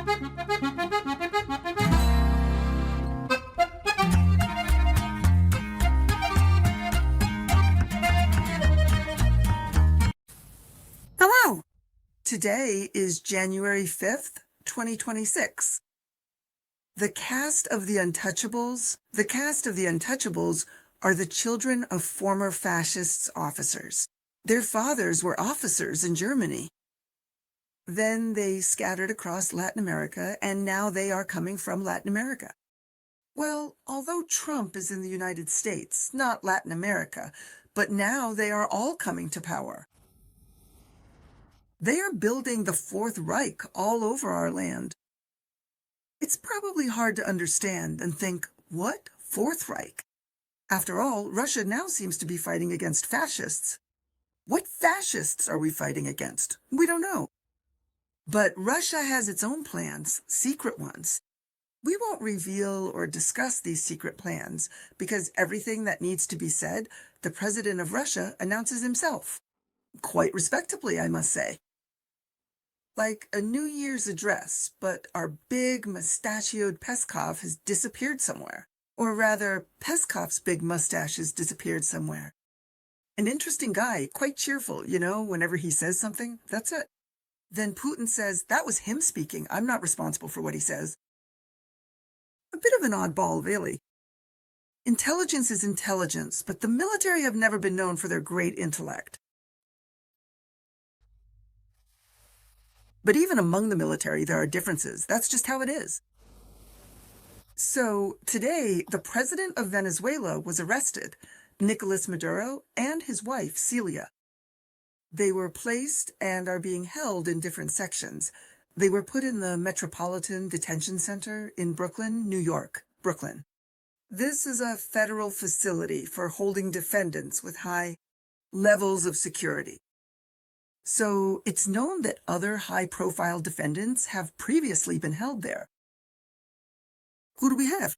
Hello! Today is January 5th, 2026. The cast of the Untouchables are the children of former fascist officers. Their fathers were officers in Germany. Then they scattered across Latin America, and now they are coming from Latin America. Well, although Trump is in the United States, not Latin America, but now they are all coming to power. They are building the Fourth Reich all over our land. It's probably hard to understand and think, what? Fourth Reich? After all, Russia now seems to be fighting against fascists. What fascists are we fighting against? We don't know. But Russia has its own plans, secret ones. We won't reveal or discuss these secret plans because everything that needs to be said, the President of Russia announces himself. Quite respectably, I must say. Like a New Year's address, but our big mustachioed Peskov has disappeared somewhere. Or rather, Peskov's big mustache has disappeared somewhere. An interesting guy, quite cheerful, whenever he says something, that's it. Then Putin says, that was him speaking, I'm not responsible for what he says. A bit of an oddball, really. Intelligence is intelligence, but the military have never been known for their great intellect. But even among the military, there are differences. That's just how it is. So today, the president of Venezuela was arrested, Nicolas Maduro, and his wife, Celia. They were placed and are being held in different sections. They were put in the Metropolitan Detention Center in Brooklyn, New York, Brooklyn. This is a federal facility for holding defendants with high levels of security. So it's known that other high-profile defendants have previously been held there. Who do we have?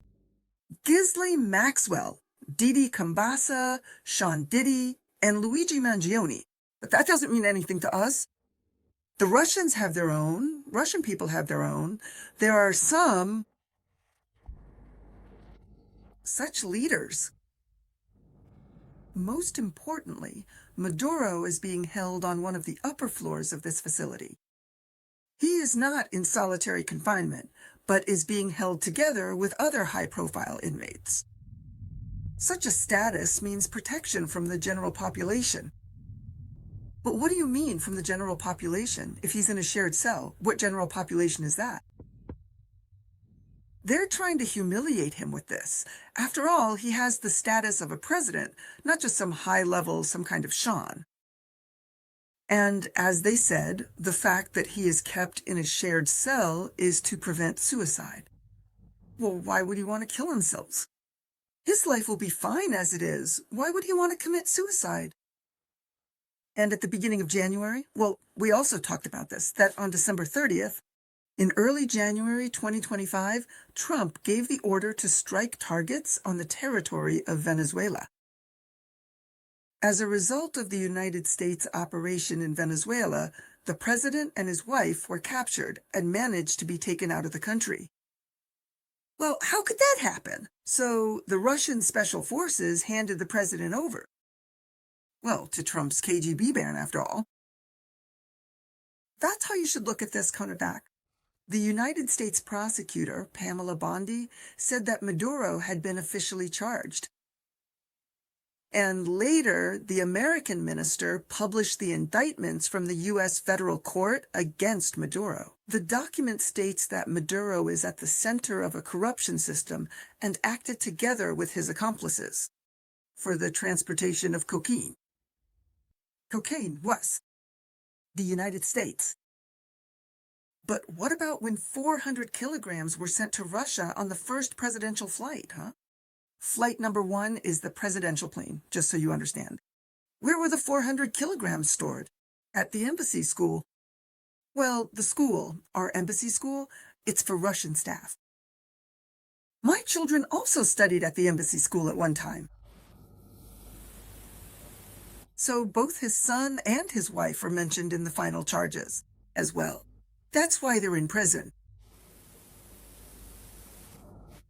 Ghislaine Maxwell, Didi Kambassa, Sean Diddy, and Luigi Mangione. But that doesn't mean anything to us. The Russians have their own. Russian people have their own. There are some such leaders. Most importantly, Maduro is being held on one of the upper floors of this facility. He is not in solitary confinement, but is being held together with other high-profile inmates. Such a status means protection from the general population. But what do you mean from the general population if he's in a shared cell? What general population is that? They're trying to humiliate him with this. After all, he has the status of a president, not just some high-level, some kind of Sean. And as they said, the fact that he is kept in a shared cell is to prevent suicide. Well, why would he want to kill himself? His life will be fine as it is. Why would he want to commit suicide? And at the beginning of January, well, we also talked about this, that on December 30th, in early January 2025, Trump gave the order to strike targets on the territory of Venezuela. As a result of the United States operation in Venezuela, the president and his wife were captured and managed to be taken out of the country. Well, how could that happen? So the Russian special forces handed the president over. Well, to Trump's KGB band, after all. That's how you should look at this, Konodak. The United States prosecutor, Pamela Bondi, said that Maduro had been officially charged. And later, the American minister published the indictments from the U.S. federal court against Maduro. The document states that Maduro is at the center of a corruption system and acted together with his accomplices for the transportation of cocaine. Cocaine was the United States. But what about when 400 kilograms were sent to Russia on the first presidential flight, huh? Flight number 1 is the presidential plane, just so you understand. Where were the 400 kilograms stored? At the embassy school. Well, the school, our embassy school, it's for Russian staff. My children also studied at the embassy school at one time. So both his son and his wife are mentioned in the final charges as well. That's why they're in prison.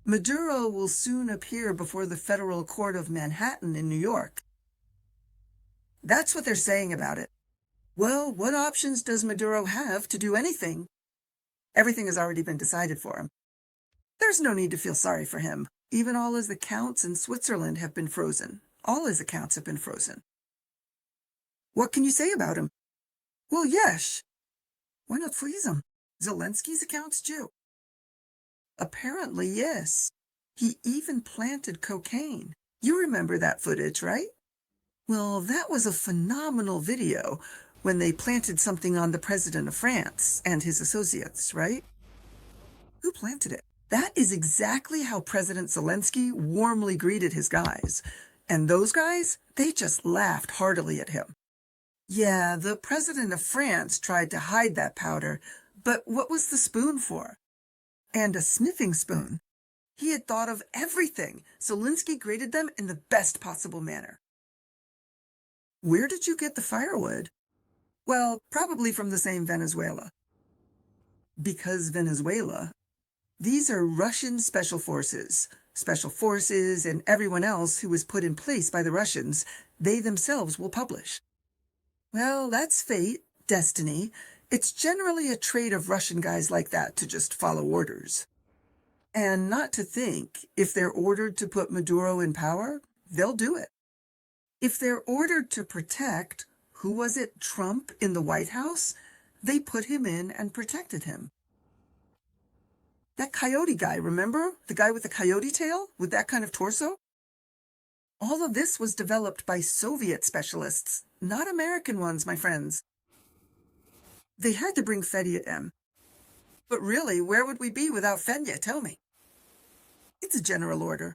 Maduro will soon appear before the Federal Court of Manhattan in New York. That's what they're saying about it. Well, what options does Maduro have to do anything? Everything has already been decided for him. There's no need to feel sorry for him. Even all his accounts in Switzerland have been frozen. All his accounts have been frozen. What can you say about him? Well, yes. Why not freeze him? Zelensky's accounts too. Apparently, yes. He even planted cocaine. You remember that footage, right? Well, that was a phenomenal video when they planted something on the President of France and his associates, right? Who planted it? That is exactly how President Zelensky warmly greeted his guys. And those guys, they just laughed heartily at him. Yeah, the President of France tried to hide that powder, but what was the spoon for? And a sniffing spoon. He had thought of everything. Zelensky greeted them in the best possible manner. Where did you get the firewood? Well, probably from the same Venezuela. Because Venezuela. These are Russian special forces. Special forces and everyone else who was put in place by the Russians, they themselves will publish. Well, that's fate, destiny. It's generally a trait of Russian guys like that to just follow orders. And not to think, if they're ordered to put Maduro in power, they'll do it. If they're ordered to protect, who was it, Trump in the White House? They put him in and protected him. That coyote guy, remember? The guy with the coyote tail, with that kind of torso? All of this was developed by Soviet specialists, not American ones, my friends. They had to bring Fedya in. But really, where would we be without Fedya? Tell me. It's a general order.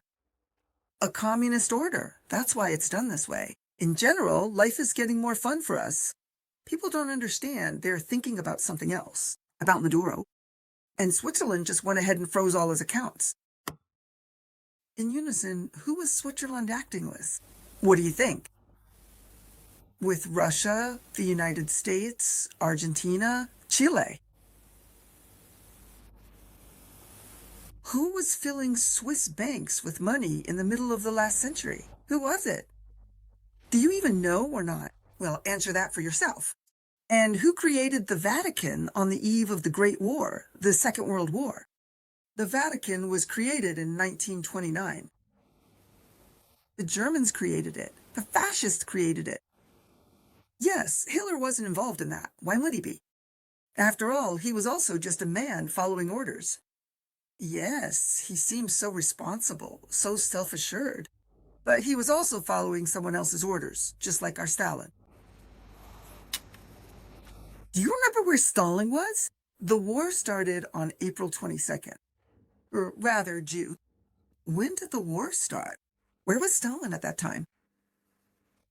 A communist order. That's why it's done this way. In general, life is getting more fun for us. People don't understand. They're thinking about something else, about Maduro. And Switzerland just went ahead and froze all his accounts. In unison, who was Switzerland acting with? What do you think? With Russia, the United States, Argentina, Chile. Who was filling Swiss banks with money in the middle of the last century? Who was it? Do you even know or not? Well, answer that for yourself. And who created the Vatican on the eve of the Great War, the Second World War? The Vatican was created in 1929. The Germans created it. The fascists created it. Yes, Hitler wasn't involved in that. Why would he be? After all, he was also just a man following orders. Yes, he seemed so responsible, so self-assured. But he was also following someone else's orders, just like our Stalin. Do you remember where Stalin was? The war started on April 22nd. Or rather, June. When did the war start? Where was Stalin at that time?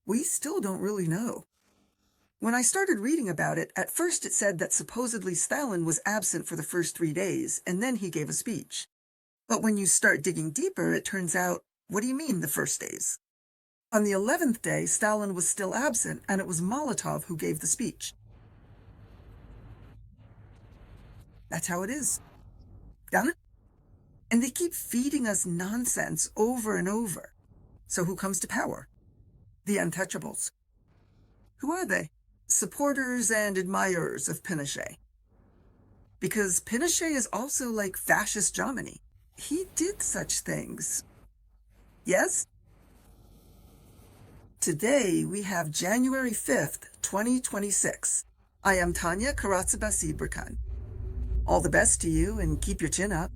We still don't really know. When I started reading about it, at first it said that supposedly Stalin was absent for the first 3 days, and then he gave a speech. But when you start digging deeper, it turns out, what do you mean the first days? On the 11th day, Stalin was still absent, and it was Molotov who gave the speech. That's how it is. Done? And they keep feeding us nonsense over and over. So who comes to power? The untouchables. Who are they? Supporters and admirers of Pinochet. Because Pinochet is also like fascist Germany. He did such things. Yes? Today we have January 5th, 2026. I am Tanya Karatsabasidberkan. All the best to you and keep your chin up.